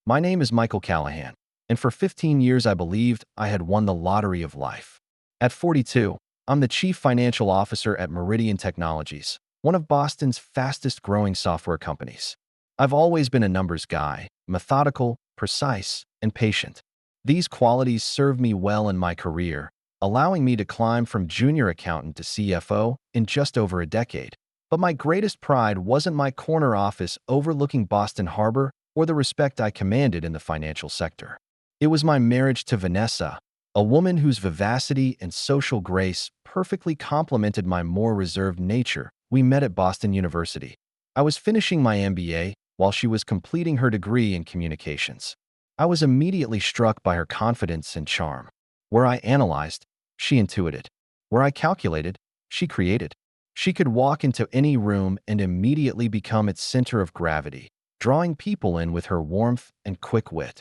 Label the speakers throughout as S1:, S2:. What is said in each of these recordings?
S1: My name is Michael Callahan, and for 15 years I believed I had won the lottery of life. At 42, I'm the Chief Financial Officer at Meridian Technologies, one of Boston's fastest-growing software companies. I've always been a numbers guy, methodical, precise, and patient. These qualities served me well in my career, allowing me to climb from junior accountant to CFO in just over a decade. But my greatest pride wasn't my corner office overlooking Boston Harbor or the respect I commanded in the financial sector. It was my marriage to Vanessa, a woman whose vivacity and social grace perfectly complemented my more reserved nature. We met at Boston University. I was finishing my MBA while she was completing her degree in communications. I was immediately struck by her confidence and charm. Where I analyzed, she intuited. Where I calculated, she created. She could walk into any room and immediately become its center of gravity, drawing people in with her warmth and quick wit.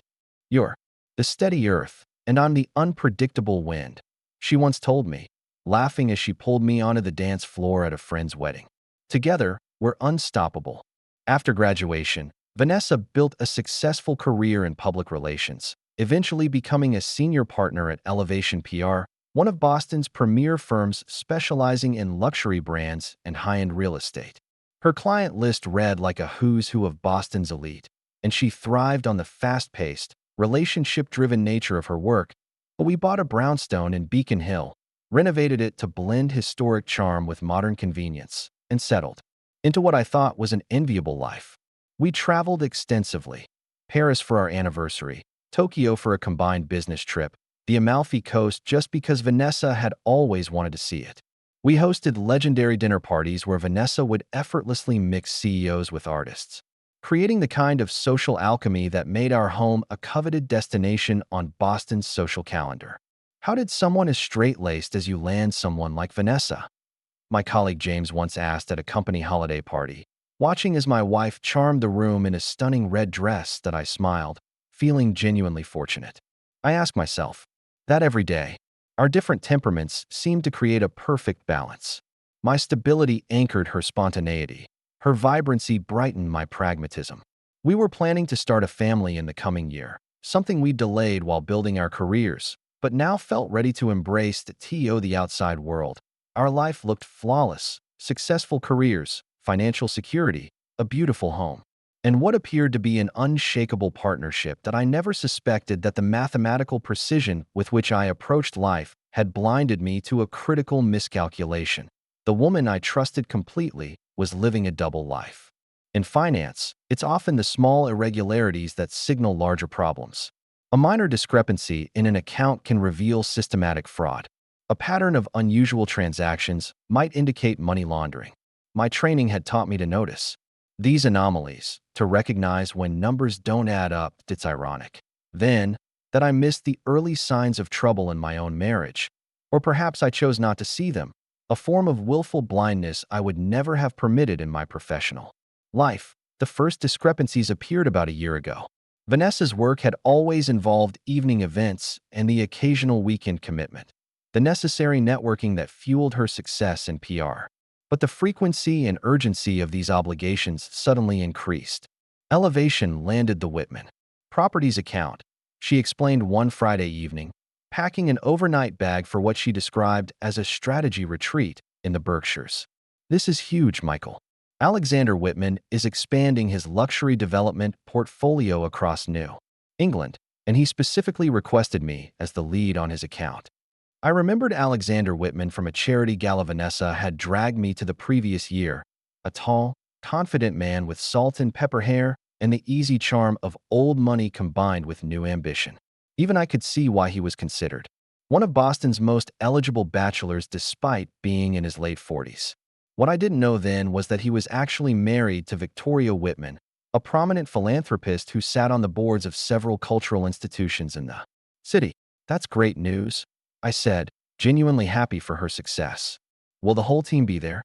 S1: "You're the steady earth, and I'm the unpredictable wind," she once told me, laughing as she pulled me onto the dance floor at a friend's wedding. Together, we're unstoppable. After graduation, Vanessa built a successful career in public relations, eventually becoming a senior partner at Elevation PR, one of Boston's premier firms specializing in luxury brands and high-end real estate. Her client list read like a who's who of Boston's elite, and she thrived on the fast-paced, relationship-driven nature of her work. But we bought a brownstone in Beacon Hill, renovated it to blend historic charm with modern convenience, and settled into what I thought was an enviable life. We traveled extensively: Paris for our anniversary, Tokyo for a combined business trip, the Amalfi Coast just because Vanessa had always wanted to see it. We hosted legendary dinner parties where Vanessa would effortlessly mix CEOs with artists, creating the kind of social alchemy that made our home a coveted destination on Boston's social calendar. How did someone as straight-laced as you land someone like Vanessa? My colleague James once asked at a company holiday party, watching as my wife charmed the room in a stunning red dress that I smiled, feeling genuinely fortunate. I ask myself that every day. Our different temperaments seemed to create a perfect balance. My stability anchored her spontaneity. Her vibrancy brightened my pragmatism. We were planning to start a family in the coming year, something we delayed while building our careers, but now felt ready to embrace the outside world. Our life looked flawless: successful careers, financial security, a beautiful home, and what appeared to be an unshakable partnership that I never suspected that the mathematical precision with which I approached life had blinded me to a critical miscalculation. The woman I trusted completely was living a double life. In finance, it's often the small irregularities that signal larger problems. A minor discrepancy in an account can reveal systematic fraud. A pattern of unusual transactions might indicate money laundering. My training had taught me to notice these anomalies, to recognize when numbers don't add up. It's ironic, then, that I missed the early signs of trouble in my own marriage. Or perhaps I chose not to see them, a form of willful blindness I would never have permitted in my professional life. The first discrepancies appeared about a year ago. Vanessa's work had always involved evening events and the occasional weekend commitment, the necessary networking that fueled her success in PR. But the frequency and urgency of these obligations suddenly increased. Elevation landed the Whitman Properties account, she explained one Friday evening, packing an overnight bag for what she described as a strategy retreat in the Berkshires. "This is huge, Michael. Alexander Whitman is expanding his luxury development portfolio across New England, and he specifically requested me as the lead on his account." I remembered Alexander Whitman from a charity gala Vanessa had dragged me to the previous year, a tall, confident man with salt and pepper hair and the easy charm of old money combined with new ambition. Even I could see why he was considered one of Boston's most eligible bachelors despite being in his late 40s. What I didn't know then was that he was actually married to Victoria Whitman, a prominent philanthropist who sat on the boards of several cultural institutions in the city. "That's great news," I said, genuinely happy for her success. "Will the whole team be there?"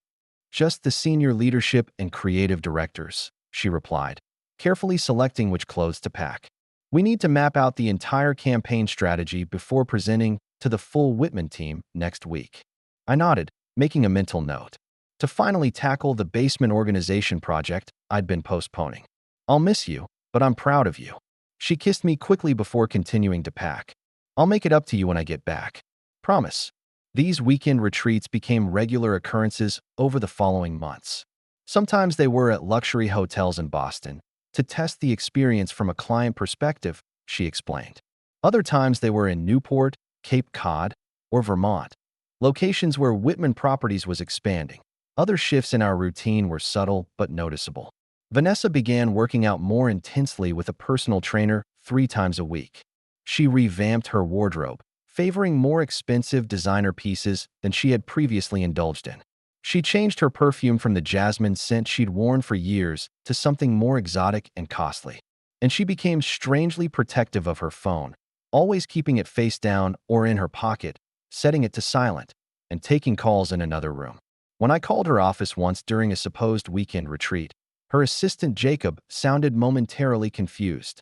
S1: "Just the senior leadership and creative directors," she replied, carefully selecting which clothes to pack. "We need to map out the entire campaign strategy before presenting to the full Whitman team next week." I nodded, making a mental note to finally tackle the basement organization project I'd been postponing. "I'll miss you, but I'm proud of you." She kissed me quickly before continuing to pack. I'll make it up to you when I get back. Promise. These weekend retreats became regular occurrences over the following months. Sometimes they were at luxury hotels in Boston to test the experience from a client perspective, she explained. Other times they were in Newport, Cape Cod, or Vermont, locations where Whitman Properties was expanding. Other shifts in our routine were subtle but noticeable. Vanessa began working out more intensely with a personal trainer 3 times a week. She revamped her wardrobe, favoring more expensive designer pieces than she had previously indulged in. She changed her perfume from the jasmine scent she'd worn for years to something more exotic and costly. And she became strangely protective of her phone, always keeping it face down or in her pocket, setting it to silent, and taking calls in another room. When I called her office once during a supposed weekend retreat, her assistant Jacob sounded momentarily confused.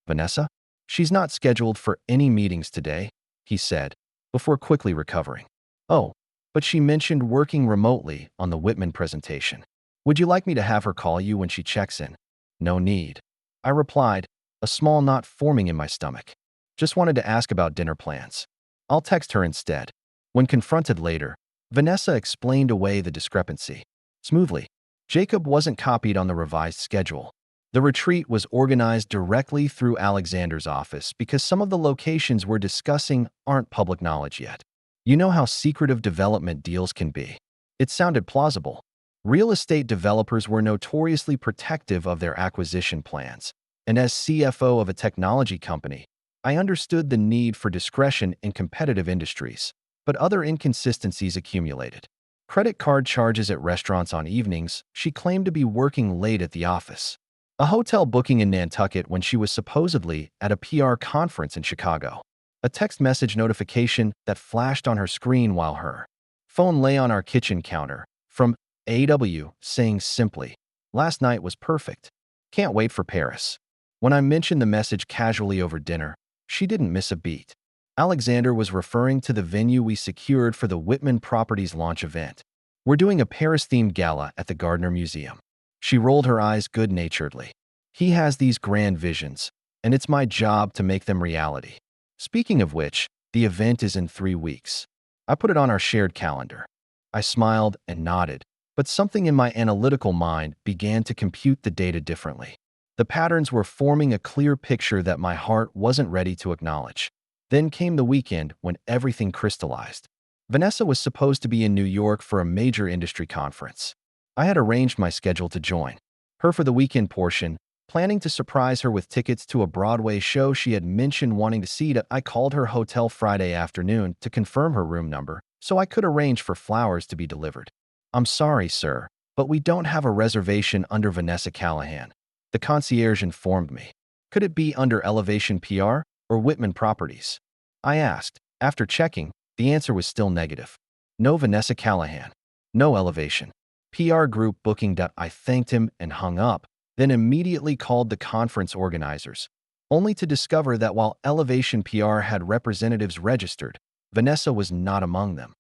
S1: Vanessa? She's not scheduled for any meetings today, he said, before quickly recovering. Oh, but she mentioned working remotely on the Whitman presentation. Would you like me to have her call you when she checks in? No need. I replied, a small knot forming in my stomach. Just wanted to ask about dinner plans. I'll text her instead. When confronted later, Vanessa explained away the discrepancy. Smoothly, Jacob wasn't copied on the revised schedule. The retreat was organized directly through Alexander's office because some of the locations we're discussing aren't public knowledge yet. You know how secretive development deals can be. It sounded plausible. Real estate developers were notoriously protective of their acquisition plans, and as CFO of a technology company, I understood the need for discretion in competitive industries. But other inconsistencies accumulated. Credit card charges at restaurants on evenings, she claimed to be working late at the office. A hotel booking in Nantucket when she was supposedly at a PR conference in Chicago. A text message notification that flashed on her screen while her phone lay on our kitchen counter from AW saying simply, "Last night was perfect. Can't wait for Paris." When I mentioned the message casually over dinner, she didn't miss a beat. Alexander was referring to the venue we secured for the Whitman Properties launch event. We're doing a Paris-themed gala at the Gardner Museum. She rolled her eyes good-naturedly. He has these grand visions, and it's my job to make them reality. Speaking of which, the event is in 3 weeks. I put it on our shared calendar. I smiled and nodded, but something in my analytical mind began to compute the data differently. The patterns were forming a clear picture that my heart wasn't ready to acknowledge. Then came the weekend when everything crystallized. Vanessa was supposed to be in New York for a major industry conference. I had arranged my schedule to join her for the weekend portion, planning to surprise her with tickets to a Broadway show she had mentioned wanting to see. I called her hotel Friday afternoon to confirm her room number so I could arrange for flowers to be delivered. I'm sorry, sir, but we don't have a reservation under Vanessa Callahan, the concierge informed me. Could it be under Elevation PR or Whitman Properties? I asked. After checking, the answer was still negative. No Vanessa Callahan. No Elevation PR Group booking. I thanked him and hung up, then immediately called the conference organizers, only to discover that while Elevation PR had representatives registered, Vanessa was not among them.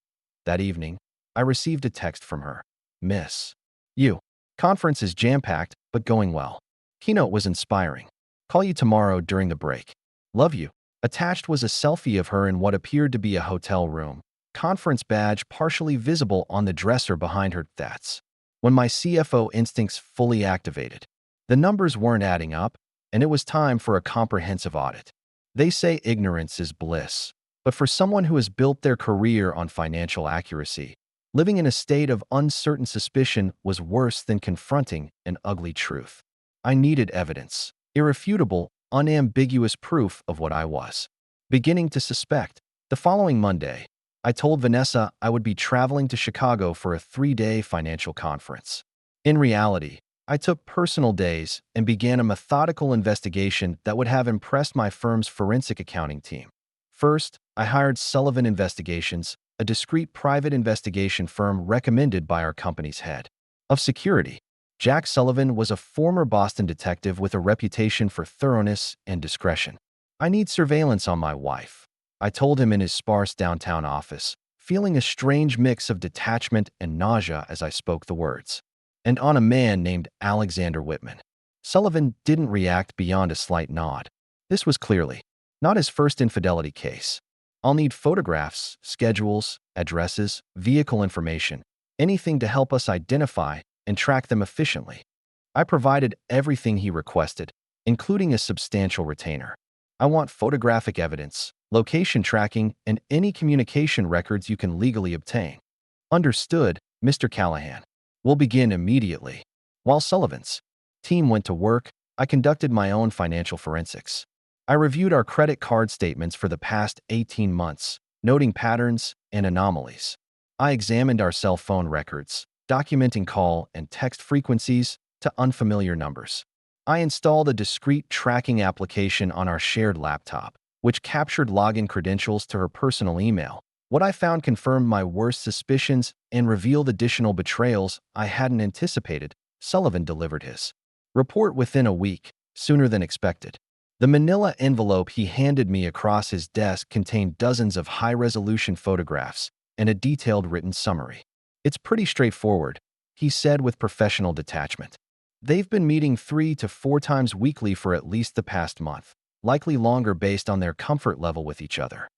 S1: That evening, I received a text from her. Miss You. Conference is jam-packed, but going well. Keynote was inspiring. Call you tomorrow during the break. Love you. Attached was a selfie of her in what appeared to be a hotel room, conference badge partially visible on the dresser behind her. That's when my CFO instincts fully activated. The numbers weren't adding up, and it was time for a comprehensive audit. They say ignorance is bliss, but for someone who has built their career on financial accuracy, living in a state of uncertain suspicion was worse than confronting an ugly truth. I needed evidence, irrefutable, unambiguous proof of what I was beginning to suspect. The following Monday, I told Vanessa I would be traveling to Chicago for a 3-day financial conference. In reality, I took personal days and began a methodical investigation that would have impressed my firm's forensic accounting team. First, I hired Sullivan Investigations, a discreet private investigation firm recommended by our company's head of security. Jack Sullivan was a former Boston detective with a reputation for thoroughness and discretion. I need surveillance on my wife, I told him in his sparse downtown office, feeling a strange mix of detachment and nausea as I spoke the words. And on a man named Alexander Whitman. Sullivan didn't react beyond a slight nod. This was clearly not his first infidelity case. I'll need photographs, schedules, addresses, vehicle information, anything to help us identify and track them efficiently. I provided everything he requested, including a substantial retainer. I want photographic evidence, location tracking, and any communication records you can legally obtain. Understood, Mr. Callahan. We'll begin immediately. While Sullivan's team went to work, I conducted my own financial forensics. I reviewed our credit card statements for the past 18 months, noting patterns and anomalies. I examined our cell phone records, documenting call and text frequencies to unfamiliar numbers. I installed a discrete tracking application on our shared laptop, which captured login credentials to her personal email. What I found confirmed my worst suspicions and revealed additional betrayals I hadn't anticipated. Sullivan delivered his report within a week, sooner than expected. The manila envelope he handed me across his desk contained dozens of high-resolution photographs and a detailed written summary. "It's pretty straightforward," he said with professional detachment. "They've been meeting 3 to 4 times weekly for at least the past month, likely longer based on their comfort level with each other."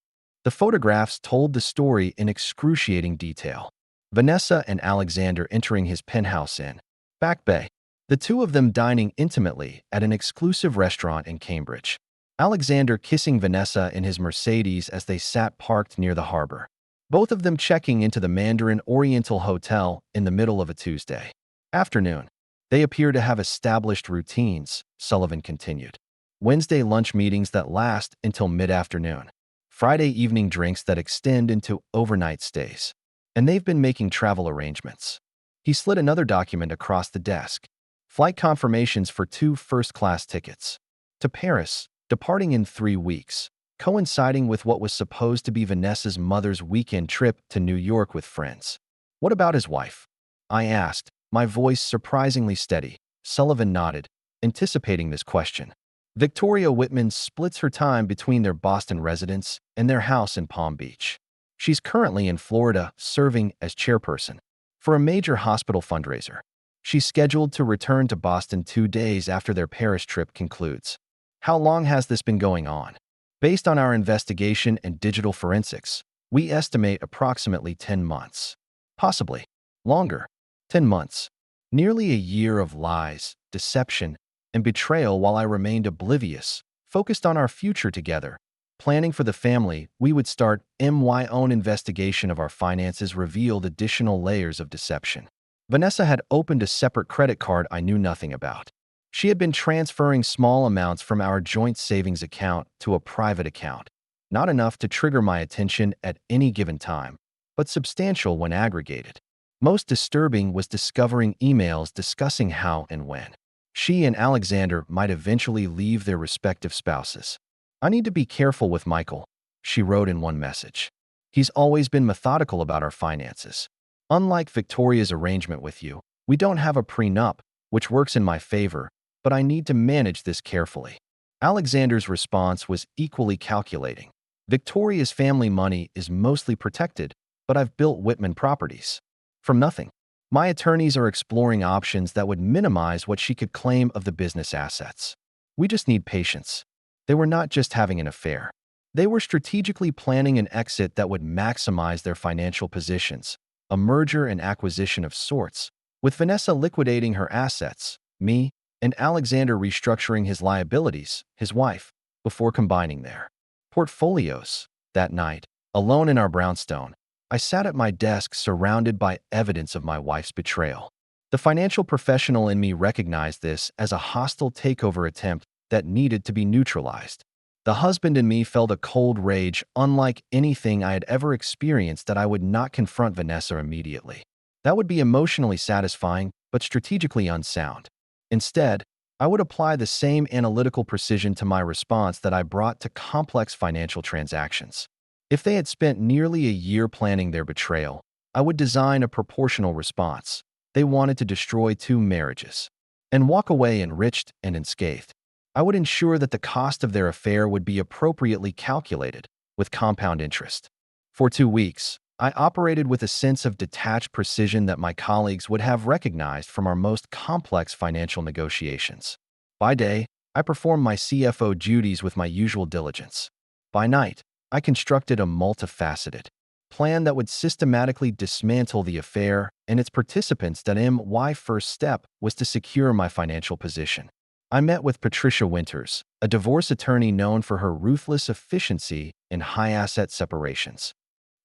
S1: The photographs told the story in excruciating detail. Vanessa and Alexander entering his penthouse in Back Bay, the two of them dining intimately at an exclusive restaurant in Cambridge. Alexander kissing Vanessa in his Mercedes as they sat parked near the harbor. Both of them checking into the Mandarin Oriental Hotel in the middle of a Tuesday afternoon. They appear to have established routines, Sullivan continued. Wednesday lunch meetings that last until mid-afternoon. Friday evening drinks that extend into overnight stays. And they've been making travel arrangements. He slid another document across the desk. Flight confirmations for 2 first-class tickets to Paris, departing in 3 weeks, coinciding with what was supposed to be Vanessa's mother's weekend trip to New York with friends. "What about his wife?" I asked, my voice surprisingly steady. Sullivan nodded, anticipating this question. "Victoria Whitman splits her time between their Boston residence and their house in Palm Beach. She's currently in Florida, serving as chairperson for a major hospital fundraiser. She's scheduled to return to Boston 2 days after their Paris trip concludes." "How long has this been going on?" "Based on our investigation and digital forensics, we estimate approximately 10 months. Possibly longer. 10 months. Nearly a year of lies, deception, and betrayal while I remained oblivious, focused on our future together. Planning for the family we would start. My own investigation of our finances revealed additional layers of deception. Vanessa had opened a separate credit card I knew nothing about. She had been transferring small amounts from our joint savings account to a private account, not enough to trigger my attention at any given time, but substantial when aggregated. Most disturbing was discovering emails discussing how and when she and Alexander might eventually leave their respective spouses. "I need to be careful with Michael," she wrote in one message. "He's always been methodical about our finances. Unlike Victoria's arrangement with you, we don't have a prenup, which works in my favor, but I need to manage this carefully." Alexander's response was equally calculating. "Victoria's family money is mostly protected, but I've built Whitman properties from nothing. My attorneys are exploring options that would minimize what she could claim of the business assets. We just need patience." They were not just having an affair. They were strategically planning an exit that would maximize their financial positions, a merger and acquisition of sorts, with Vanessa liquidating her assets, me, and Alexander restructuring his liabilities, his wife, before combining their portfolios. That night, alone in our brownstone, I sat at my desk surrounded by evidence of my wife's betrayal. The financial professional in me recognized this as a hostile takeover attempt that needed to be neutralized. The husband in me felt a cold rage unlike anything I had ever experienced that I would not confront Vanessa immediately. That would be emotionally satisfying, but strategically unsound. Instead, I would apply the same analytical precision to my response that I brought to complex financial transactions. If they had spent nearly a year planning their betrayal, I would design a proportional response. They wanted to destroy 2 marriages and walk away enriched and unscathed. I would ensure that the cost of their affair would be appropriately calculated, with compound interest. For 2 weeks, I operated with a sense of detached precision that my colleagues would have recognized from our most complex financial negotiations. By day, I performed my CFO duties with my usual diligence. By night, I constructed a multifaceted plan that would systematically dismantle the affair and its participants. My first step was to secure my financial position. I met with Patricia Winters, a divorce attorney known for her ruthless efficiency in high-asset separations.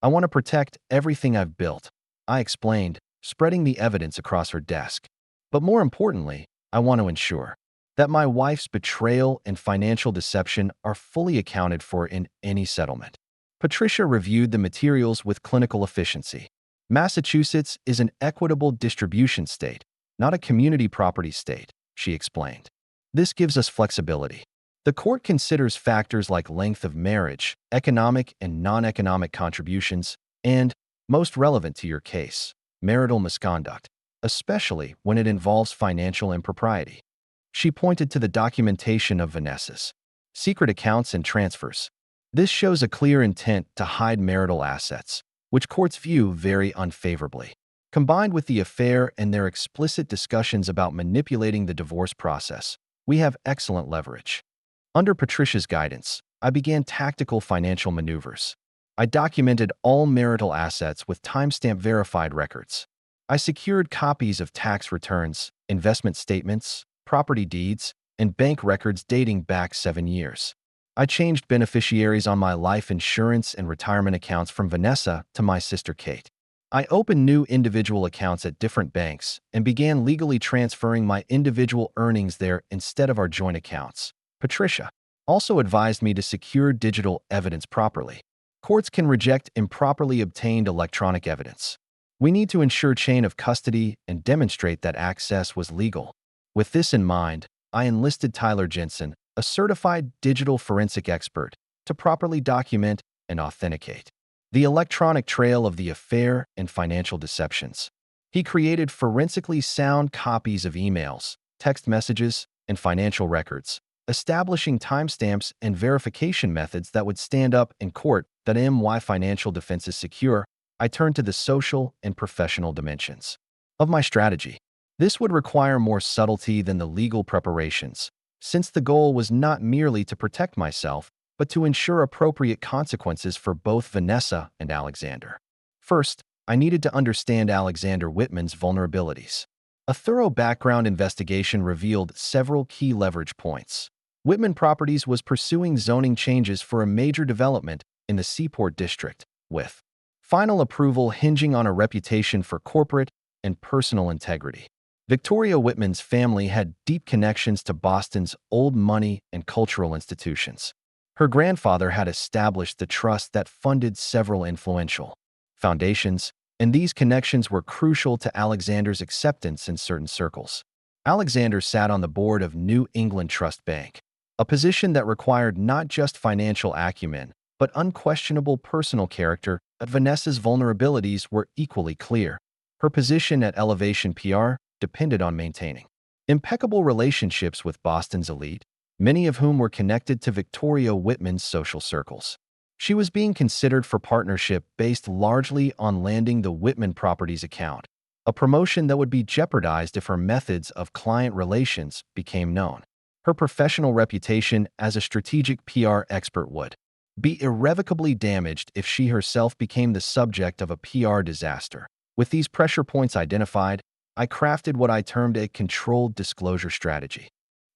S1: "I want to protect everything I've built," I explained, spreading the evidence across her desk. "But more importantly, I want to ensure that my wife's betrayal and financial deception are fully accounted for in any settlement." Patricia reviewed the materials with clinical efficiency. "Massachusetts is an equitable distribution state, not a community property state," she explained. "This gives us flexibility. The court considers factors like length of marriage, economic and non-economic contributions, and, most relevant to your case, marital misconduct, especially when it involves financial impropriety." She pointed to the documentation of Vanessa's secret accounts and transfers. "This shows a clear intent to hide marital assets, which courts view very unfavorably. Combined with the affair and their explicit discussions about manipulating the divorce process, we have excellent leverage." Under Patricia's guidance, I began tactical financial maneuvers. I documented all marital assets with timestamp verified records. I secured copies of tax returns, investment statements, property deeds, and bank records dating back 7 years. I changed beneficiaries on my life insurance and retirement accounts from Vanessa to my sister Kate. I opened new individual accounts at different banks and began legally transferring my individual earnings there instead of our joint accounts. Patricia also advised me to secure digital evidence properly. Courts can reject improperly obtained electronic evidence. We need to ensure chain of custody and demonstrate that access was legal. With this in mind, I enlisted Tyler Jensen, a certified digital forensic expert, to properly document and authenticate the electronic trail of the affair and financial deceptions. He created forensically sound copies of emails, text messages, and financial records, establishing timestamps and verification methods that would stand up in court. My financial defense is secure. I turned to the social and professional dimensions of my strategy. This would require more subtlety than the legal preparations, since the goal was not merely to protect myself, but to ensure appropriate consequences for both Vanessa and Alexander. First, I needed to understand Alexander Whitman's vulnerabilities. A thorough background investigation revealed several key leverage points. Whitman Properties was pursuing zoning changes for a major development in the Seaport District, with final approval hinging on a reputation for corporate and personal integrity. Victoria Whitman's family had deep connections to Boston's old money and cultural institutions. Her grandfather had established the trust that funded several influential foundations, and these connections were crucial to Alexander's acceptance in certain circles. Alexander sat on the board of New England Trust Bank, a position that required not just financial acumen, but unquestionable personal character. Vanessa's vulnerabilities were equally clear. Her position at Elevation PR depended on maintaining impeccable relationships with Boston's elite, many of whom were connected to Victoria Whitman's social circles. She was being considered for partnership based largely on landing the Whitman Properties account, a promotion that would be jeopardized if her methods of client relations became known. Her professional reputation as a strategic PR expert would be irrevocably damaged if she herself became the subject of a PR disaster. With these pressure points identified, I crafted what I termed a controlled disclosure strategy.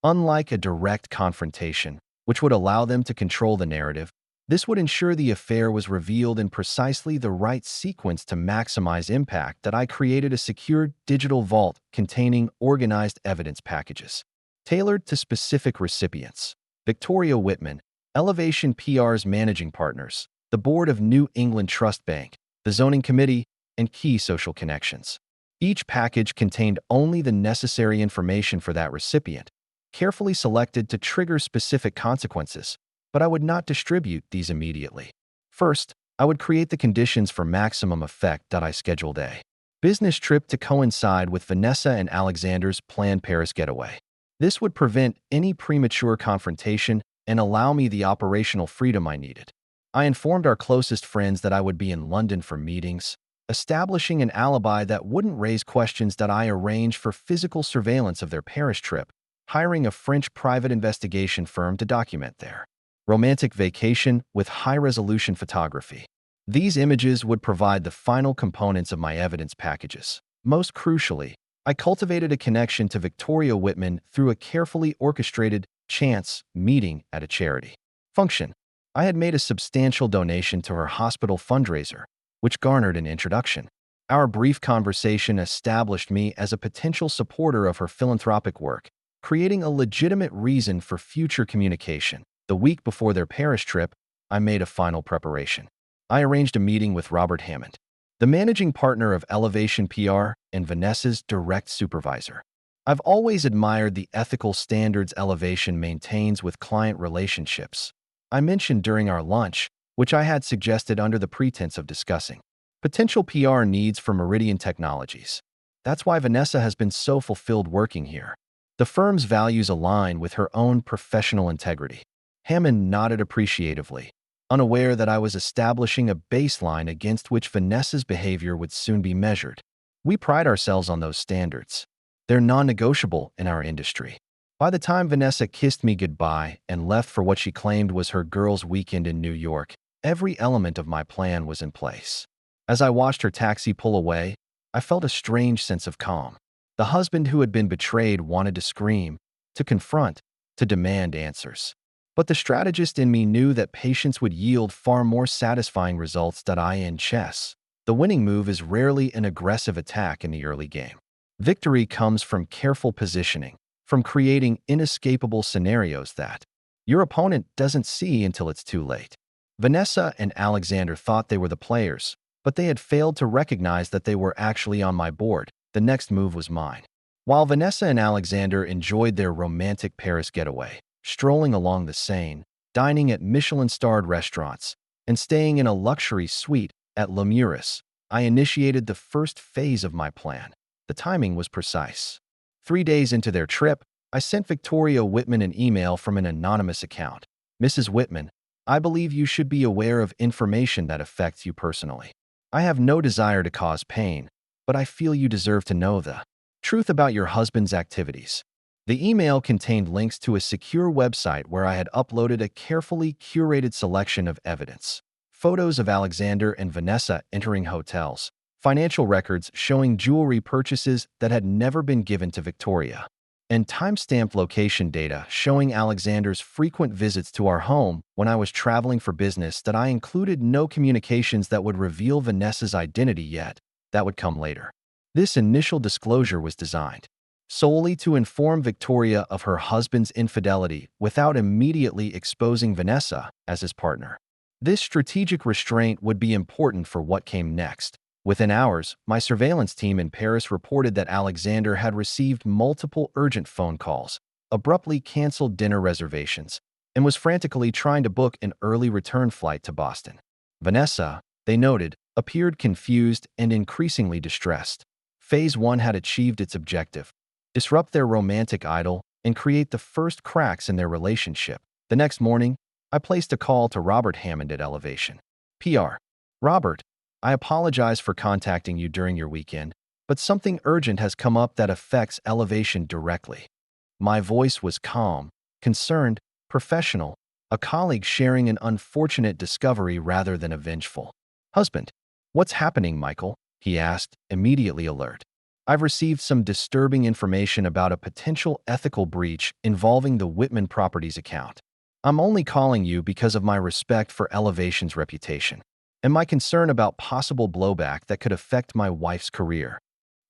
S1: Unlike a direct confrontation, which would allow them to control the narrative, this would ensure the affair was revealed in precisely the right sequence to maximize impact. I created a secure digital vault containing organized evidence packages, tailored to specific recipients. Victoria Whitman, Elevation PR's managing partners, the board of New England Trust Bank, the zoning committee, and key social connections. Each package contained only the necessary information for that recipient, carefully selected to trigger specific consequences, but I would not distribute these immediately. First, I would create the conditions for maximum effect. I scheduled a business trip to coincide with Vanessa and Alexander's planned Paris getaway. This would prevent any premature confrontation and allow me the operational freedom I needed. I informed our closest friends that I would be in London for meetings, establishing an alibi that wouldn't raise questions. I arranged for physical surveillance of their Paris trip, hiring a French private investigation firm to document their romantic vacation with high-resolution photography. These images would provide the final components of my evidence packages. Most crucially, I cultivated a connection to Victoria Whitman through a carefully orchestrated chance meeting at a charity function. I had made a substantial donation to her hospital fundraiser, which garnered an introduction. Our brief conversation established me as a potential supporter of her philanthropic work, creating a legitimate reason for future communication. The week before their Paris trip, I made a final preparation. I arranged a meeting with Robert Hammond, the managing partner of Elevation PR and Vanessa's direct supervisor. I've always admired the ethical standards Elevation maintains with client relationships. I mentioned during our lunch, which I had suggested under the pretense of discussing potential PR needs for Meridian Technologies. That's why Vanessa has been so fulfilled working here. The firm's values align with her own professional integrity. Hammond nodded appreciatively, unaware that I was establishing a baseline against which Vanessa's behavior would soon be measured. We pride ourselves on those standards. They're non-negotiable in our industry. By the time Vanessa kissed me goodbye and left for what she claimed was her girls' weekend in New York, every element of my plan was in place. As I watched her taxi pull away, I felt a strange sense of calm. The husband who had been betrayed wanted to scream, to confront, to demand answers. But the strategist in me knew that patience would yield far more satisfying results than I in chess. The winning move is rarely an aggressive attack in the early game. Victory comes from careful positioning, from creating inescapable scenarios that your opponent doesn't see until it's too late. Vanessa and Alexander thought they were the players, but they had failed to recognize that they were actually on my board. The next move was mine. While Vanessa and Alexander enjoyed their romantic Paris getaway, strolling along the Seine, dining at Michelin-starred restaurants, and staying in a luxury suite at Le Muris, I initiated the first phase of my plan. The timing was precise. 3 days into their trip, I sent Victoria Whitman an email from an anonymous account. Mrs. Whitman, I believe you should be aware of information that affects you personally. I have no desire to cause pain, but I feel you deserve to know the truth about your husband's activities. The email contained links to a secure website where I had uploaded a carefully curated selection of evidence. Photos of Alexander and Vanessa entering hotels, financial records showing jewelry purchases that had never been given to Victoria, and timestamped location data showing Alexander's frequent visits to our home when I was traveling for business. That I included no communications that would reveal Vanessa's identity yet. That would come later. This initial disclosure was designed solely to inform Victoria of her husband's infidelity without immediately exposing Vanessa as his partner. This strategic restraint would be important for what came next. Within hours, my surveillance team in Paris reported that Alexander had received multiple urgent phone calls, abruptly canceled dinner reservations, and was frantically trying to book an early return flight to Boston. Vanessa, they noted, appeared confused and increasingly distressed. Phase 1 had achieved its objective: disrupt their romantic idyll and create the first cracks in their relationship. The next morning, I placed a call to Robert Hammond at Elevation PR. Robert, I apologize for contacting you during your weekend, but something urgent has come up that affects Elevation directly. My voice was calm, concerned, professional, a colleague sharing an unfortunate discovery rather than a vengeful. Husband, what's happening, Michael? He asked, immediately alert. I've received some disturbing information about a potential ethical breach involving the Whitman Properties account. I'm only calling you because of my respect for Elevation's reputation and my concern about possible blowback that could affect my wife's career.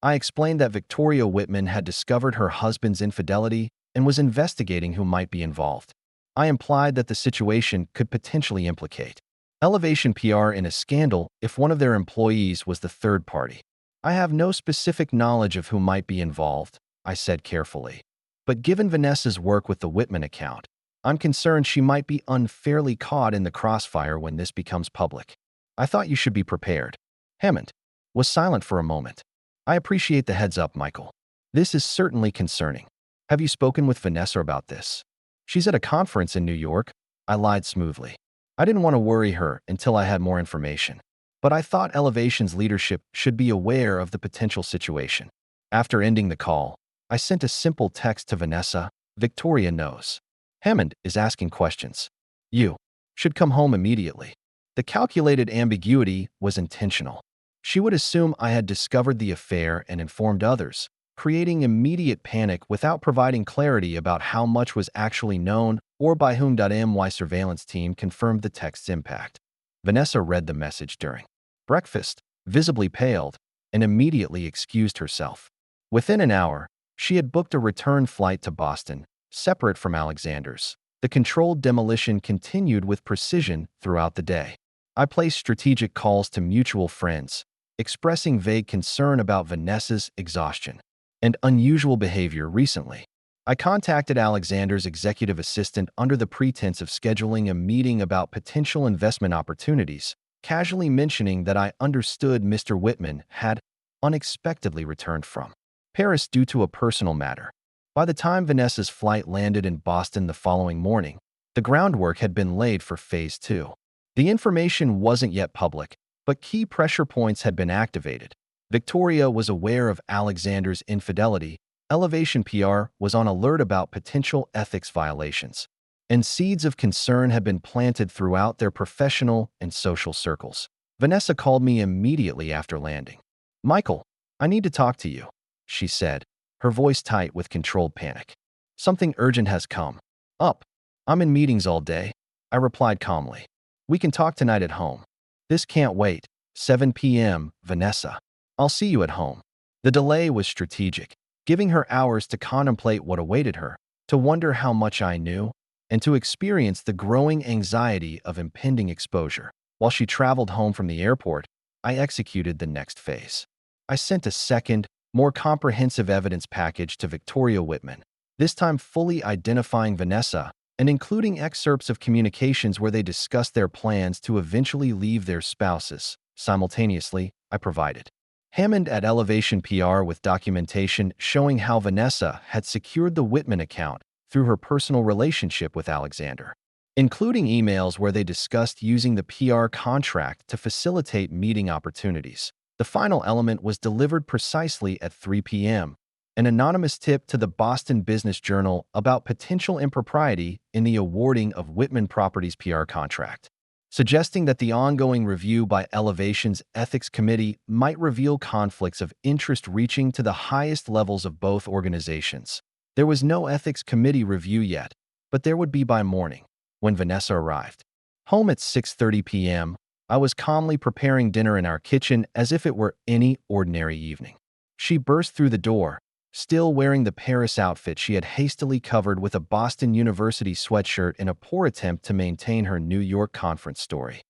S1: I explained that Victoria Whitman had discovered her husband's infidelity and was investigating who might be involved. I implied that the situation could potentially implicate Elevation PR in a scandal if one of their employees was the third party. I have no specific knowledge of who might be involved, I said carefully. But given Vanessa's work with the Whitman account, I'm concerned she might be unfairly caught in the crossfire when this becomes public. I thought you should be prepared. Hammond was silent for a moment. I appreciate the heads up, Michael. This is certainly concerning. Have you spoken with Vanessa about this? She's at a conference in New York. I lied smoothly. I didn't want to worry her until I had more information. But I thought Elevation's leadership should be aware of the potential situation. After ending the call, I sent a simple text to Vanessa. Victoria knows. Hammond is asking questions. You should come home immediately. The calculated ambiguity was intentional. She would assume I had discovered the affair and informed others, creating immediate panic without providing clarity about how much was actually known or by whom. My surveillance team confirmed the text's impact. Vanessa read the message during breakfast, visibly paled, and immediately excused herself. Within an hour, she had booked a return flight to Boston, separate from Alexander's. The controlled demolition continued with precision throughout the day. I placed strategic calls to mutual friends, expressing vague concern about Vanessa's exhaustion and unusual behavior recently. I contacted Alexander's executive assistant under the pretense of scheduling a meeting about potential investment opportunities, casually mentioning that I understood Mr. Whitman had unexpectedly returned from Paris due to a personal matter. By the time Vanessa's flight landed in Boston the following morning, the groundwork had been laid for Phase 2. The information wasn't yet public, but key pressure points had been activated. Victoria was aware of Alexander's infidelity. Elevation PR was on alert about potential ethics violations, and seeds of concern had been planted throughout their professional and social circles. Vanessa called me immediately after landing. "Michael, I need to talk to you," she said, her voice tight with controlled panic. "Something urgent has come up. I'm in meetings all day," I replied calmly. "We can talk tonight at home." "This can't wait. 7 p.m., Vanessa. I'll see you at home." The delay was strategic, giving her hours to contemplate what awaited her, to wonder how much I knew, and to experience the growing anxiety of impending exposure. While she traveled home from the airport, I executed the next phase. I sent a second, more comprehensive evidence package to Victoria Whitman, this time fully identifying Vanessa and including excerpts of communications where they discussed their plans to eventually leave their spouses. Simultaneously, I provided Hammond at Elevation PR with documentation showing how Vanessa had secured the Whitman account through her personal relationship with Alexander, including emails where they discussed using the PR contract to facilitate meeting opportunities. The final element was delivered precisely at 3 p.m., an anonymous tip to the Boston Business Journal about potential impropriety in the awarding of Whitman Properties PR contract, suggesting that the ongoing review by Elevation's Ethics Committee might reveal conflicts of interest reaching to the highest levels of both organizations. There was no Ethics Committee review yet, but there would be by morning, when Vanessa arrived. Home at 6:30 p.m., I was calmly preparing dinner in our kitchen as if it were any ordinary evening. She burst through the door, still wearing the Paris outfit she had hastily covered with a Boston University sweatshirt in a poor attempt to maintain her New York conference story.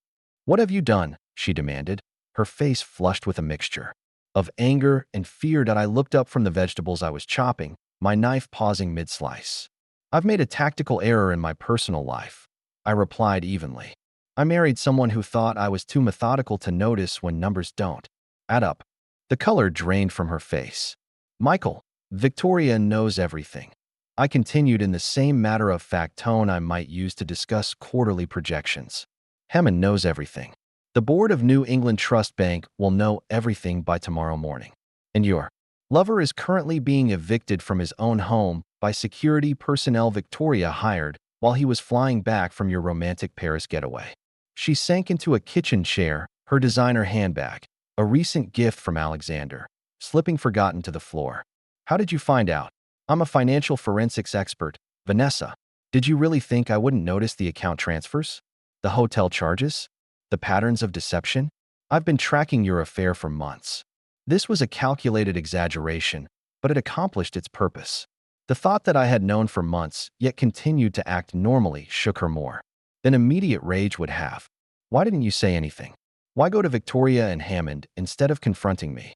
S1: "What have you done?" she demanded, her face flushed with a mixture of anger and fear. I looked up from the vegetables I was chopping, my knife pausing mid-slice. "I've made a tactical error in my personal life," I replied evenly. "I married someone who thought I was too methodical to notice when numbers don't add up." The color drained from her face. "Michael, Victoria knows everything," I continued in the same matter-of-fact tone I might use to discuss quarterly projections. "Hammond knows everything. The board of New England Trust Bank will know everything by tomorrow morning. And your lover is currently being evicted from his own home by security personnel Victoria hired while he was flying back from your romantic Paris getaway." She sank into a kitchen chair, her designer handbag, a recent gift from Alexander, slipping forgotten to the floor. "How did you find out? I'm a financial forensics expert, Vanessa. Did you really think I wouldn't notice the account transfers? The hotel charges? The patterns of deception? I've been tracking your affair for months." This was a calculated exaggeration, but it accomplished its purpose. The thought that I had known for months, yet continued to act normally, shook her more than immediate rage would have. "Why didn't you say anything? Why go to Victoria and Hammond instead of confronting me?"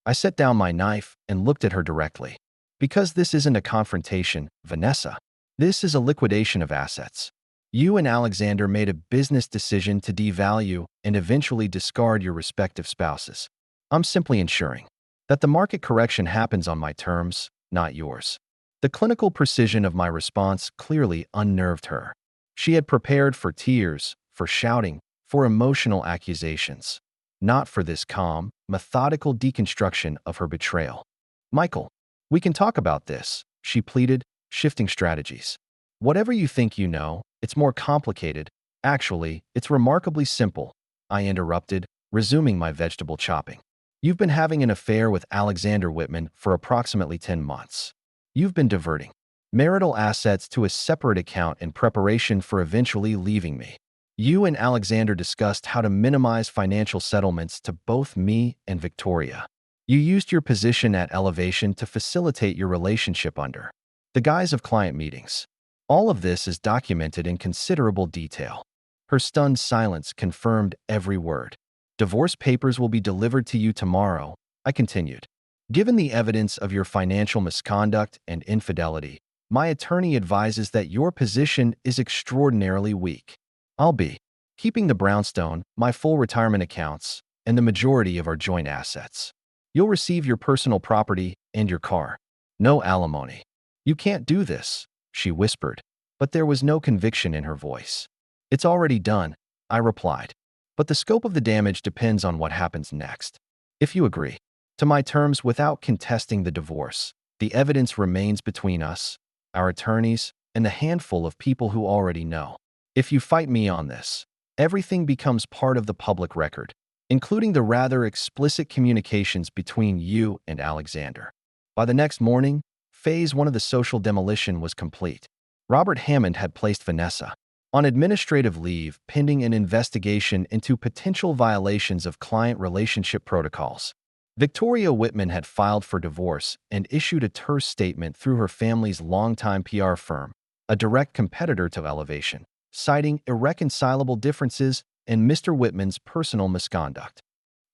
S1: I set down my knife and looked at her directly. "Because this isn't a confrontation, Vanessa. This is a liquidation of assets. You and Alexander made a business decision to devalue and eventually discard your respective spouses. I'm simply ensuring that the market correction happens on my terms, not yours." The clinical precision of my response clearly unnerved her. She had prepared for tears, for shouting, for emotional accusations, not for this calm, methodical deconstruction of her betrayal. "Michael, we can talk about this," she pleaded, shifting strategies. Whatever you think you know, it's more complicated. Actually, it's remarkably simple, I interrupted, resuming my vegetable chopping. You've been having an affair with Alexander Whitman for approximately 10 months. You've been diverting marital assets to a separate account in preparation for eventually leaving me. You and Alexander discussed how to minimize financial settlements to both me and Victoria. You used your position at Elevation to facilitate your relationship under the guise of client meetings. All of this is documented in considerable detail. Her stunned silence confirmed every word. Divorce papers will be delivered to you tomorrow, I continued. Given the evidence of your financial misconduct and infidelity, my attorney advises that your position is extraordinarily weak. I'll be keeping the brownstone, my full retirement accounts, and the majority of our joint assets. You'll receive your personal property and your car. No alimony. You can't do this, she whispered, but there was no conviction in her voice. It's already done, I replied. But the scope of the damage depends on what happens next. If you agree to my terms without contesting the divorce, the evidence remains between us, our attorneys, and the handful of people who already know. If you fight me on this, everything becomes part of the public record, including the rather explicit communications between you and Alexander. By the next morning, phase 1 of the social demolition was complete. Robert Hammond had placed Vanessa on administrative leave pending an investigation into potential violations of client relationship protocols. Victoria Whitman had filed for divorce and issued a terse statement through her family's longtime PR firm, a direct competitor to Elevation, citing irreconcilable differences in Mr. Whitman's personal misconduct.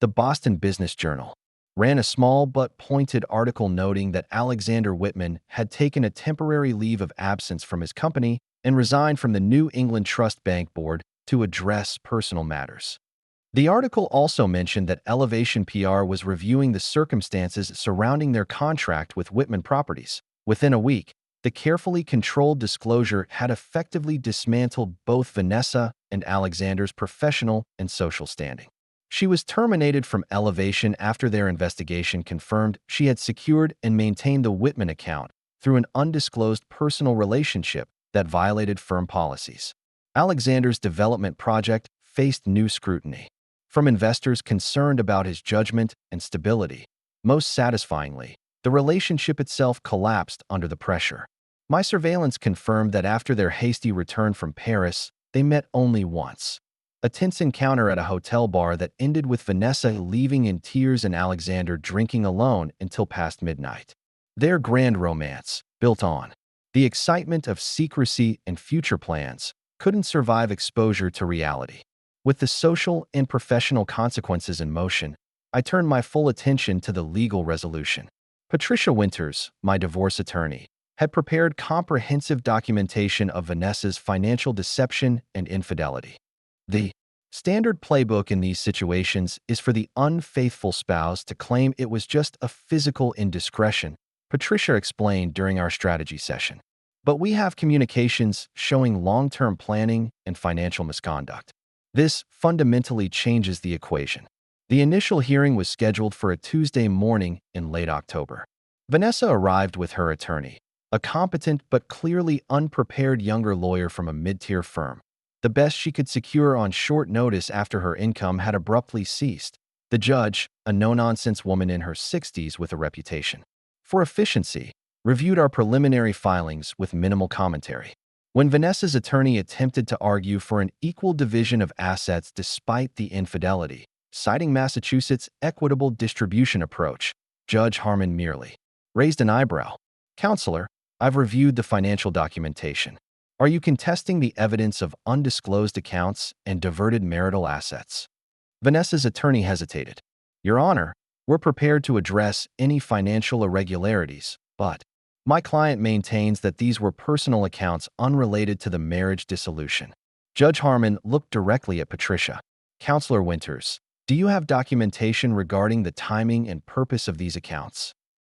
S1: The Boston Business Journal ran a small but pointed article noting that Alexander Whitman had taken a temporary leave of absence from his company and resigned from the New England Trust Bank Board to address personal matters. The article also mentioned that Elevation PR was reviewing the circumstances surrounding their contract with Whitman Properties. Within a week, the carefully controlled disclosure had effectively dismantled both Vanessa and Alexander's professional and social standing. She was terminated from Elevation after their investigation confirmed she had secured and maintained the Whitman account through an undisclosed personal relationship that violated firm policies. Alexander's development project faced new scrutiny from investors concerned about his judgment and stability. Most satisfyingly, the relationship itself collapsed under the pressure. My surveillance confirmed that after their hasty return from Paris, they met only once. A tense encounter at a hotel bar that ended with Vanessa leaving in tears and Alexander drinking alone until past midnight. Their grand romance, built on the excitement of secrecy and future plans, couldn't survive exposure to reality. With the social and professional consequences in motion, I turned my full attention to the legal resolution. Patricia Winters, my divorce attorney, had prepared comprehensive documentation of Vanessa's financial deception and infidelity. The standard playbook in these situations is for the unfaithful spouse to claim it was just a physical indiscretion, Patricia explained during our strategy session. But we have communications showing long-term planning and financial misconduct. This fundamentally changes the equation. The initial hearing was scheduled for a Tuesday morning in late October. Vanessa arrived with her attorney, a competent but clearly unprepared younger lawyer from a mid-tier firm. The best she could secure on short notice after her income had abruptly ceased. The judge, a no-nonsense woman in her 60s with a reputation for efficiency, reviewed our preliminary filings with minimal commentary. When Vanessa's attorney attempted to argue for an equal division of assets despite the infidelity, citing Massachusetts' equitable distribution approach, Judge Harmon merely raised an eyebrow. "Counselor, I've reviewed the financial documentation. Are you contesting the evidence of undisclosed accounts and diverted marital assets?" Vanessa's attorney hesitated. "Your Honor, we're prepared to address any financial irregularities, but my client maintains that these were personal accounts unrelated to the marriage dissolution." Judge Harmon looked directly at Patricia. "Counselor Winters, do you have documentation regarding the timing and purpose of these accounts?"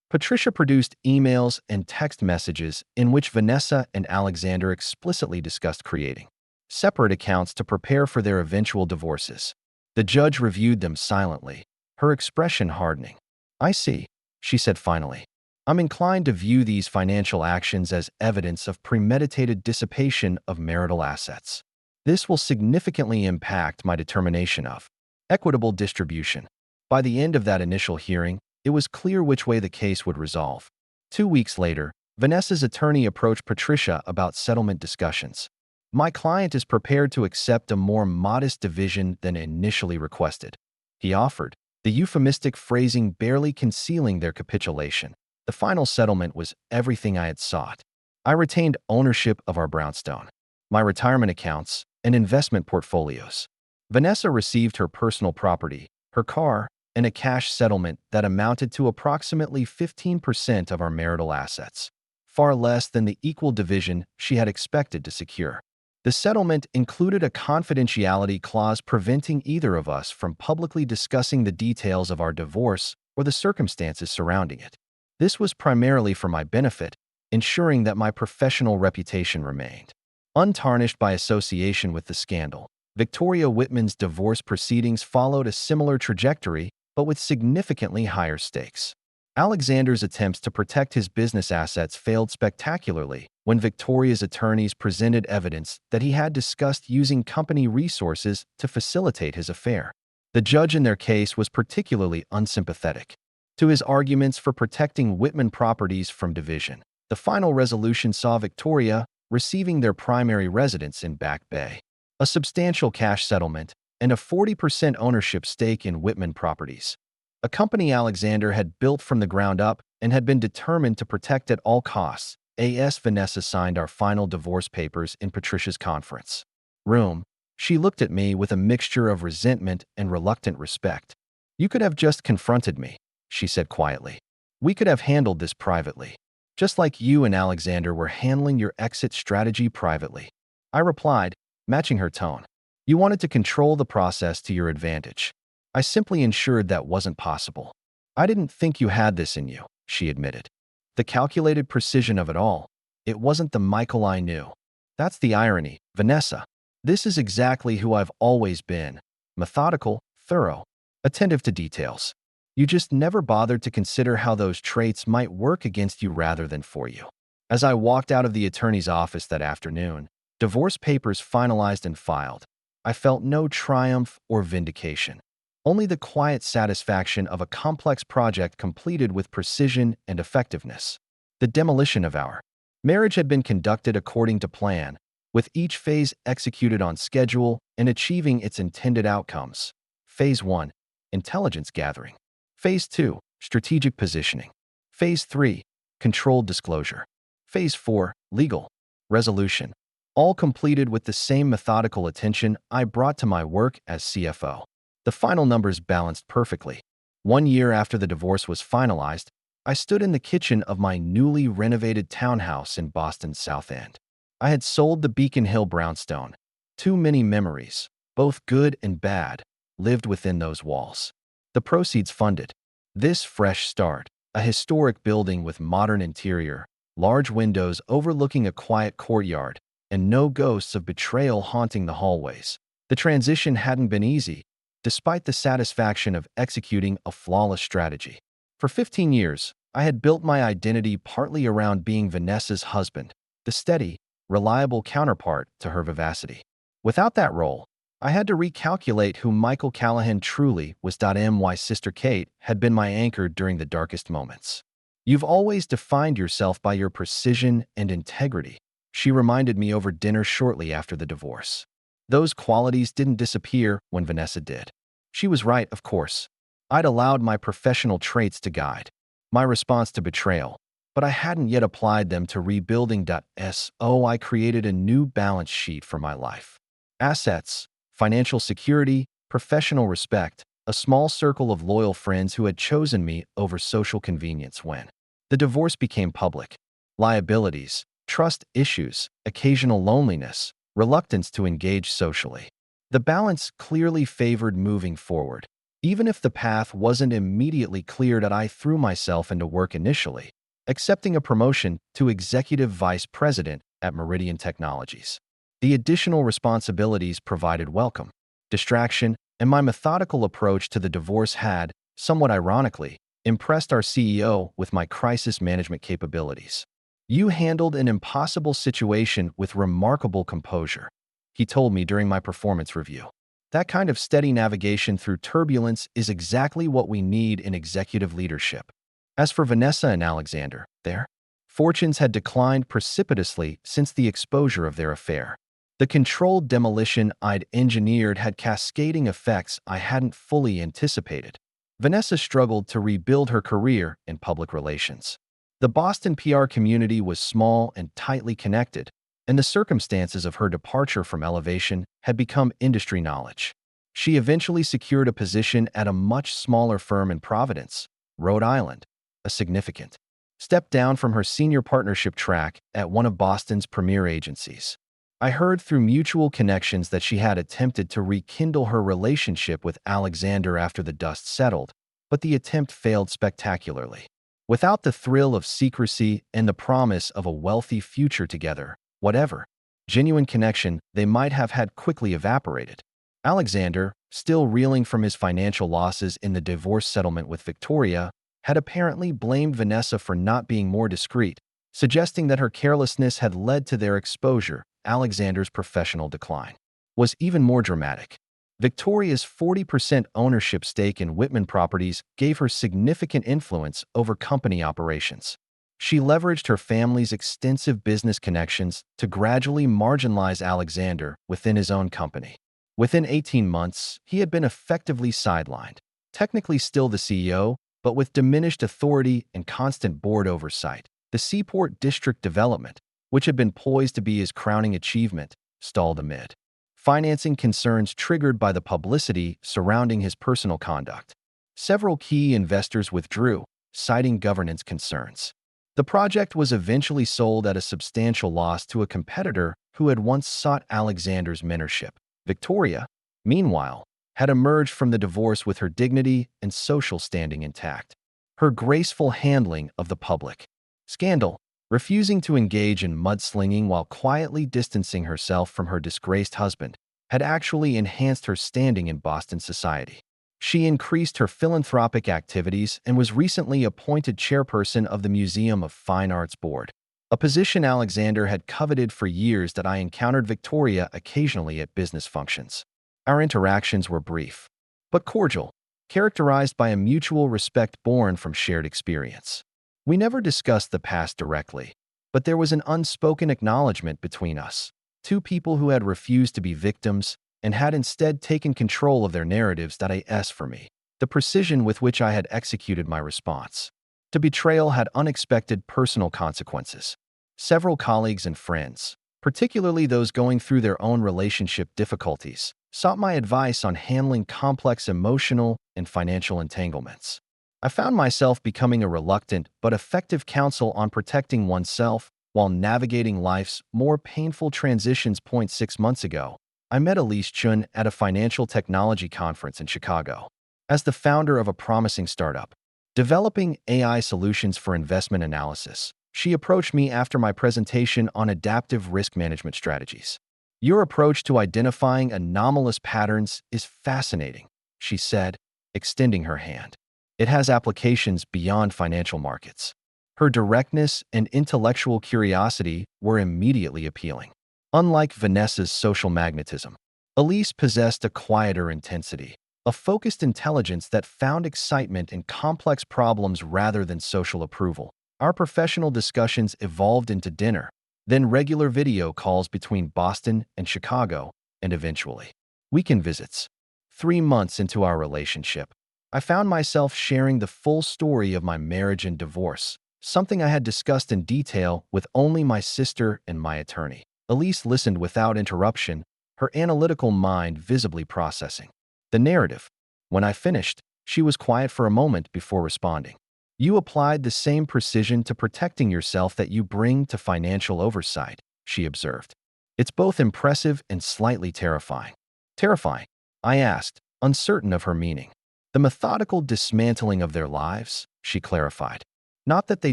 S1: Patricia produced emails and text messages in which Vanessa and Alexander explicitly discussed creating separate accounts to prepare for their eventual divorces. The judge reviewed them silently, her expression hardening. "I see," she said finally. I'm inclined to view these financial actions as evidence of premeditated dissipation of marital assets. This will significantly impact my determination of equitable distribution. By the end of that initial hearing, it was clear which way the case would resolve. 2 weeks later, Vanessa's attorney approached Patricia about settlement discussions. My client is prepared to accept a more modest division than initially requested, he offered, the euphemistic phrasing barely concealing their capitulation. The final settlement was everything I had sought. I retained ownership of our brownstone, my retirement accounts, and investment portfolios. Vanessa received her personal property, her car, and a cash settlement that amounted to approximately 15% of our marital assets, far less than the equal division she had expected to secure. The settlement included a confidentiality clause preventing either of us from publicly discussing the details of our divorce or the circumstances surrounding it. This was primarily for my benefit, ensuring that my professional reputation remained untarnished by association with the scandal. Victoria Whitman's divorce proceedings followed a similar trajectory, but with significantly higher stakes. Alexander's attempts to protect his business assets failed spectacularly when Victoria's attorneys presented evidence that he had discussed using company resources to facilitate his affair. The judge in their case was particularly unsympathetic to his arguments for protecting Whitman properties from division. The final resolution saw Victoria receiving their primary residence in Back Bay, a substantial cash settlement, and a 40% ownership stake in Whitman properties, a company Alexander had built from the ground up and had been determined to protect at all costs. As Vanessa signed our final divorce papers in Patricia's conference room, she looked at me with a mixture of resentment and reluctant respect. "You could have just confronted me," she said quietly. "We could have handled this privately, just like you and Alexander were handling your exit strategy privately." I replied, matching her tone. "You wanted to control the process to your advantage. I simply ensured that wasn't possible." "I didn't think you had this in you," she admitted. "The calculated precision of it all. It wasn't the Michael I knew." That's the irony, Vanessa. This is exactly who I've always been. Methodical, thorough, attentive to details. You just never bothered to consider how those traits might work against you rather than for you. As I walked out of the attorney's office that afternoon, divorce papers finalized and filed, I felt no triumph or vindication. Only the quiet satisfaction of a complex project completed with precision and effectiveness. The demolition of our marriage had been conducted according to plan, with each phase executed on schedule and achieving its intended outcomes. Phase 1, intelligence gathering. Phase 2, strategic positioning. Phase 3, controlled disclosure. Phase 4, legal resolution. All completed with the same methodical attention I brought to my work as CFO. The final numbers balanced perfectly. 1 year after the divorce was finalized, I stood in the kitchen of my newly renovated townhouse in Boston's South End. I had sold the Beacon Hill brownstone. Too many memories, both good and bad, lived within those walls. The proceeds funded this fresh start, a historic building with modern interior, large windows overlooking a quiet courtyard, and no ghosts of betrayal haunting the hallways. The transition hadn't been easy, despite the satisfaction of executing a flawless strategy. For 15 years, I had built my identity partly around being Vanessa's husband, the steady, reliable counterpart to her vivacity. Without that role, I had to recalculate who Michael Callahan truly was. My sister Kate had been my anchor during the darkest moments. "You've always defined yourself by your precision and integrity," she reminded me over dinner shortly after the divorce. Those qualities didn't disappear when Vanessa did. She was right, of course. I'd allowed my professional traits to guide my response to betrayal, but I hadn't yet applied them to rebuilding. I created a new balance sheet for my life. Assets, financial security, professional respect, a small circle of loyal friends who had chosen me over social convenience. When the divorce became public, liabilities, trust issues, occasional loneliness, reluctance to engage socially. The balance clearly favored moving forward. Even if the path wasn't immediately clear, I threw myself into work initially, accepting a promotion to executive vice president at Meridian Technologies. The additional responsibilities provided welcome distraction, and my methodical approach to the divorce had, somewhat ironically, impressed our CEO with my crisis management capabilities. You handled an impossible situation with remarkable composure, he told me during my performance review. That kind of steady navigation through turbulence is exactly what we need in executive leadership. As for Vanessa and Alexander, their fortunes had declined precipitously since the exposure of their affair. The controlled demolition I'd engineered had cascading effects I hadn't fully anticipated. Vanessa struggled to rebuild her career in public relations. The Boston PR community was small and tightly connected, and the circumstances of her departure from Elevation had become industry knowledge. She eventually secured a position at a much smaller firm in Providence, Rhode Island, a significant step down from her senior partnership track at one of Boston's premier agencies. I heard through mutual connections that she had attempted to rekindle her relationship with Alexander after the dust settled, but the attempt failed spectacularly. Without the thrill of secrecy and the promise of a wealthy future together, whatever genuine connection they might have had quickly evaporated. Alexander, still reeling from his financial losses in the divorce settlement with Victoria, had apparently blamed Vanessa for not being more discreet, suggesting that her carelessness had led to their exposure. Alexander's professional decline was even more dramatic. Victoria's 40% ownership stake in Whitman Properties gave her significant influence over company operations. She leveraged her family's extensive business connections to gradually marginalize Alexander within his own company. Within 18 months, he had been effectively sidelined, technically still the CEO, but with diminished authority and constant board oversight. The Seaport District development, which had been poised to be his crowning achievement, stalled amid financing concerns triggered by the publicity surrounding his personal conduct. Several key investors withdrew, citing governance concerns. The project was eventually sold at a substantial loss to a competitor who had once sought Alexander's mentorship. Victoria, meanwhile, had emerged from the divorce with her dignity and social standing intact. Her graceful handling of the public scandal, refusing to engage in mudslinging while quietly distancing herself from her disgraced husband, had actually enhanced her standing in Boston society. She increased her philanthropic activities and was recently appointed chairperson of the Museum of Fine Arts Board, a position Alexander had coveted for years. That I encountered Victoria occasionally at business functions. Our interactions were brief, but cordial, characterized by a mutual respect born from shared experience. We never discussed the past directly, but there was an unspoken acknowledgement between us, two people who had refused to be victims and had instead taken control of their narratives. As for me, the precision with which I had executed my response to betrayal had unexpected personal consequences. Several colleagues and friends, particularly those going through their own relationship difficulties, sought my advice on handling complex emotional and financial entanglements. I found myself becoming a reluctant but effective counsel on protecting oneself while navigating life's more painful transitions. 6 months ago, I met Elise Chun at a financial technology conference in Chicago. As the founder of a promising startup developing AI solutions for investment analysis, she approached me after my presentation on adaptive risk management strategies. "Your approach to identifying anomalous patterns is fascinating," she said, extending her hand. "It has applications beyond financial markets." Her directness and intellectual curiosity were immediately appealing. Unlike Vanessa's social magnetism, Elise possessed a quieter intensity, a focused intelligence that found excitement in complex problems rather than social approval. Our professional discussions evolved into dinner, then regular video calls between Boston and Chicago, and eventually, weekend visits. 3 months into our relationship, I found myself sharing the full story of my marriage and divorce, something I had discussed in detail with only my sister and my attorney. Elise listened without interruption, her analytical mind visibly processing the narrative. When I finished, she was quiet for a moment before responding. "You applied the same precision to protecting yourself that you bring to financial oversight," she observed. "It's both impressive and slightly terrifying." "Terrifying?" I asked, uncertain of her meaning. "The methodical dismantling of their lives," she clarified. "Not that they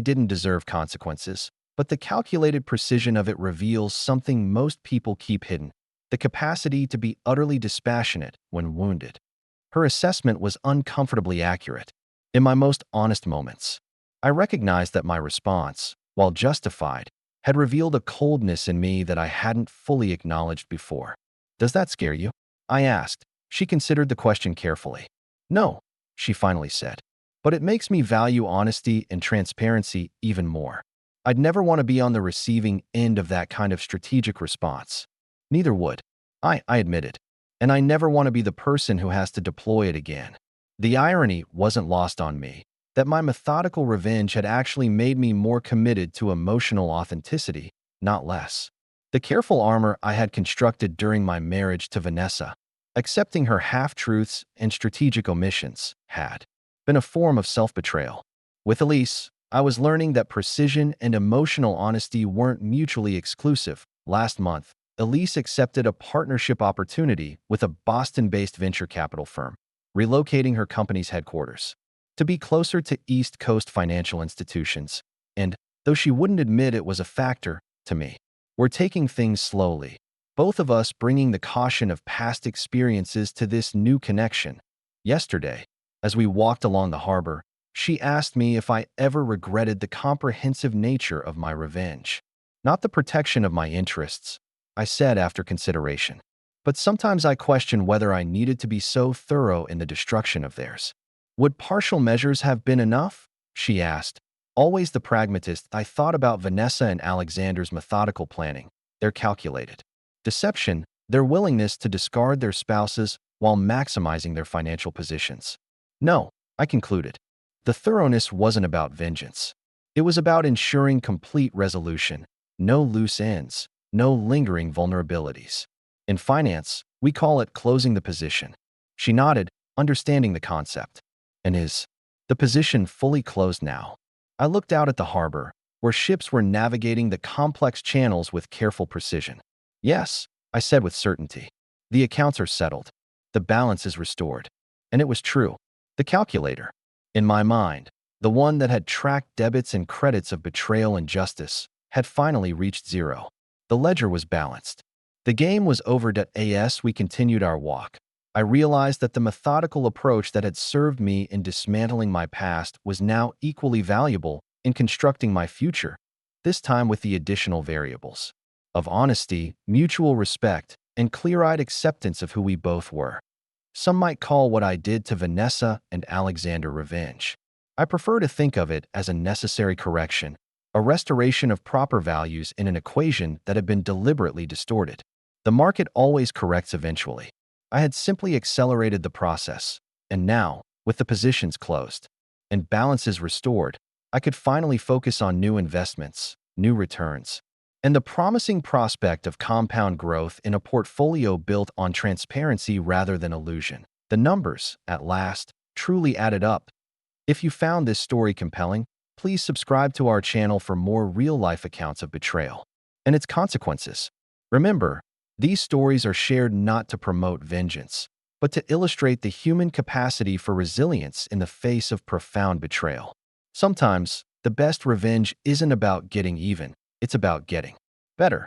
S1: didn't deserve consequences, but the calculated precision of it reveals something most people keep hidden: the capacity to be utterly dispassionate when wounded." Her assessment was uncomfortably accurate. In my most honest moments, I recognized that my response, while justified, had revealed a coldness in me that I hadn't fully acknowledged before. Does that scare you? I asked. She considered the question carefully. No, she finally said. But it makes me value honesty and transparency even more. I'd never want to be on the receiving end of that kind of strategic response. Neither would I admitted. And I never want to be the person who has to deploy it again. The irony wasn't lost on me that my methodical revenge had actually made me more committed to emotional authenticity, not less. The careful armor I had constructed during my marriage to Vanessa, accepting her half-truths and strategic omissions, had been a form of self-betrayal. With Elise, I was learning that precision and emotional honesty weren't mutually exclusive. Last month, Elise accepted a partnership opportunity with a Boston-based venture capital firm, relocating her company's headquarters to be closer to East Coast financial institutions. And, though she wouldn't admit it was a factor, to me, we're taking things slowly, both of us bringing the caution of past experiences to this new connection. Yesterday, as we walked along the harbor, she asked me if I ever regretted the comprehensive nature of my revenge. Not the protection of my interests, I said after consideration. But sometimes I question whether I needed to be so thorough in the destruction of theirs. Would partial measures have been enough? She asked. Always the pragmatist, I thought about Vanessa and Alexander's methodical planning, their calculated deception, their willingness to discard their spouses while maximizing their financial positions. No, I concluded. The thoroughness wasn't about vengeance. It was about ensuring complete resolution, no loose ends, no lingering vulnerabilities. In finance, we call it closing the position. She nodded, understanding the concept. And is the position fully closed now? I looked out at the harbor, where ships were navigating the complex channels with careful precision. Yes, I said with certainty. The accounts are settled. The balance is restored. And it was true. The calculator, in my mind, the one that had tracked debits and credits of betrayal and justice, had finally reached zero. The ledger was balanced. The game was over. As we continued our walk, I realized that the methodical approach that had served me in dismantling my past was now equally valuable in constructing my future, this time with the additional variables of honesty, mutual respect, and clear-eyed acceptance of who we both were. Some might call what I did to Vanessa and Alexander revenge. I prefer to think of it as a necessary correction, a restoration of proper values in an equation that had been deliberately distorted. The market always corrects eventually. I had simply accelerated the process, and now, with the positions closed and balances restored, I could finally focus on new investments, new returns, and the promising prospect of compound growth in a portfolio built on transparency rather than illusion. The numbers, at last, truly added up. If you found this story compelling, please subscribe to our channel for more real-life accounts of betrayal and its consequences. Remember, these stories are shared not to promote vengeance, but to illustrate the human capacity for resilience in the face of profound betrayal. Sometimes, the best revenge isn't about getting even, it's about getting better.